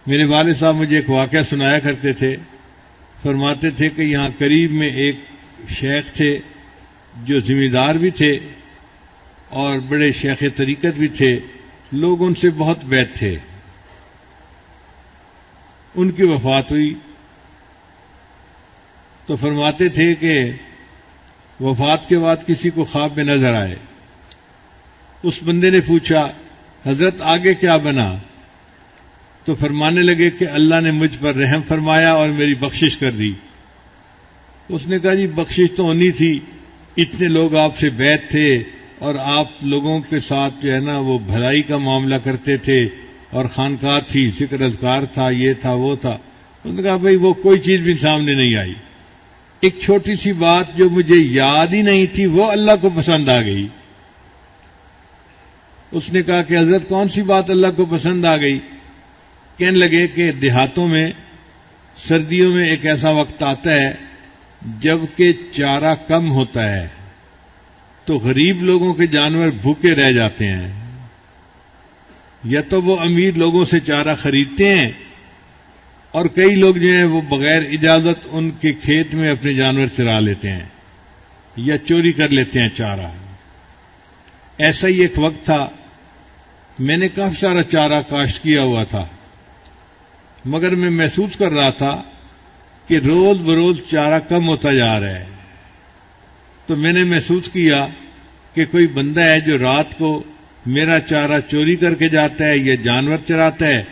میرے والد صاحب مجھے ایک واقعہ سنایا کرتے تھے. فرماتے تھے کہ یہاں قریب میں ایک شیخ تھے جو ذمہ دار بھی تھے اور بڑے شیخ طریقت بھی تھے. لوگ ان سے بہت بیعت تھے. ان کی وفات ہوئی تو فرماتے تھے کہ وفات کے بعد کسی کو خواب میں نظر آئے. اس بندے نے پوچھا حضرت آگے کیا بنا؟ تو فرمانے لگے کہ اللہ نے مجھ پر رحم فرمایا اور میری بخشش کر دی. اس نے کہا جی بخشش تو ہونی تھی، اتنے لوگ آپ سے بیعت تھے اور آپ لوگوں کے ساتھ جو ہے نا وہ بھلائی کا معاملہ کرتے تھے اور خانقاہ تھی، ذکر اذکار تھا، یہ تھا وہ تھا. انہوں نے کہا بھئی وہ کوئی چیز بھی سامنے نہیں آئی. ایک چھوٹی سی بات جو مجھے یاد ہی نہیں تھی وہ اللہ کو پسند آ گئی. اس نے کہا کہ حضرت کون سی بات اللہ کو پسند آ گئی؟ کہنے لگے کہ دیہاتوں میں سردیوں میں ایک ایسا وقت آتا ہے جب کہ چارہ کم ہوتا ہے تو غریب لوگوں کے جانور بھوکے رہ جاتے ہیں. یا تو وہ امیر لوگوں سے چارہ خریدتے ہیں اور کئی لوگ جو ہیں وہ بغیر اجازت ان کے کھیت میں اپنے جانور چرا لیتے ہیں یا چوری کر لیتے ہیں چارہ. ایسا ہی ایک وقت تھا، میں نے کافی سارا چارہ کاشت کیا ہوا تھا، مگر میں محسوس کر رہا تھا کہ روز بروز چارہ کم ہوتا جا رہا ہے. تو میں نے محسوس کیا کہ کوئی بندہ ہے جو رات کو میرا چارہ چوری کر کے جاتا ہے یا جانور چراتا ہے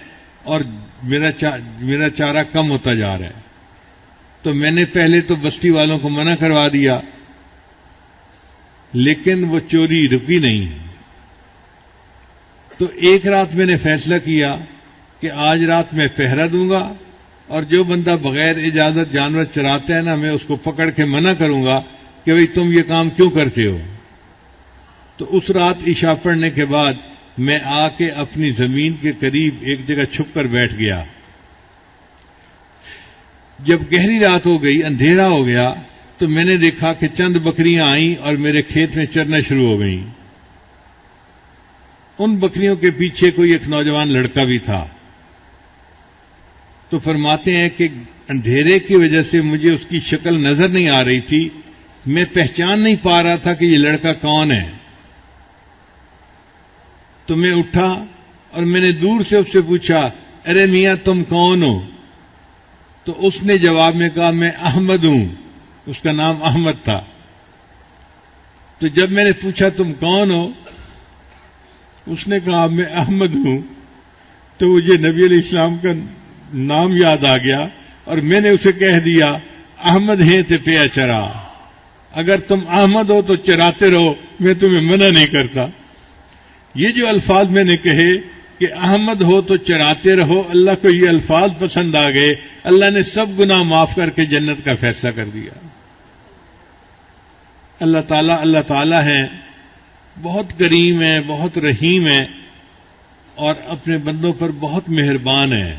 اور میرا چارہ کم ہوتا جا رہا ہے. تو میں نے پہلے تو بستی والوں کو منع کروا دیا، لیکن وہ چوری رکی نہیں. تو ایک رات میں نے فیصلہ کیا کہ آج رات میں پہرا دوں گا اور جو بندہ بغیر اجازت جانور چراتا ہے نا میں اس کو پکڑ کے منع کروں گا کہ بھئی تم یہ کام کیوں کرتے ہو. تو اس رات عشاء پڑھنے کے بعد میں آ کے اپنی زمین کے قریب ایک جگہ چھپ کر بیٹھ گیا. جب گہری رات ہو گئی، اندھیرا ہو گیا، تو میں نے دیکھا کہ چند بکریاں آئیں اور میرے کھیت میں چرنا شروع ہو گئیں. ان بکریوں کے پیچھے کوئی ایک نوجوان لڑکا بھی تھا. تو فرماتے ہیں کہ اندھیرے کی وجہ سے مجھے اس کی شکل نظر نہیں آ رہی تھی، میں پہچان نہیں پا رہا تھا کہ یہ لڑکا کون ہے. تو میں اٹھا اور میں نے دور سے اس سے پوچھا ارے میاں تم کون ہو؟ تو اس نے جواب میں کہا میں احمد ہوں. اس کا نام احمد تھا. تو جب میں نے پوچھا تم کون ہو؟ اس نے کہا میں احمد ہوں. تو مجھے نبی علیہ السلام کا نام یاد آ گیا اور میں نے اسے کہہ دیا احمد ہیں تے پیا چرا، اگر تم احمد ہو تو چراتے رہو، میں تمہیں منع نہیں کرتا. یہ جو الفاظ میں نے کہے کہ احمد ہو تو چراتے رہو، اللہ کو یہ الفاظ پسند آ گئے. اللہ نے سب گناہ معاف کر کے جنت کا فیصلہ کر دیا. اللہ تعالیٰ ہیں، بہت کریم ہے، بہت رحیم ہے اور اپنے بندوں پر بہت مہربان ہے.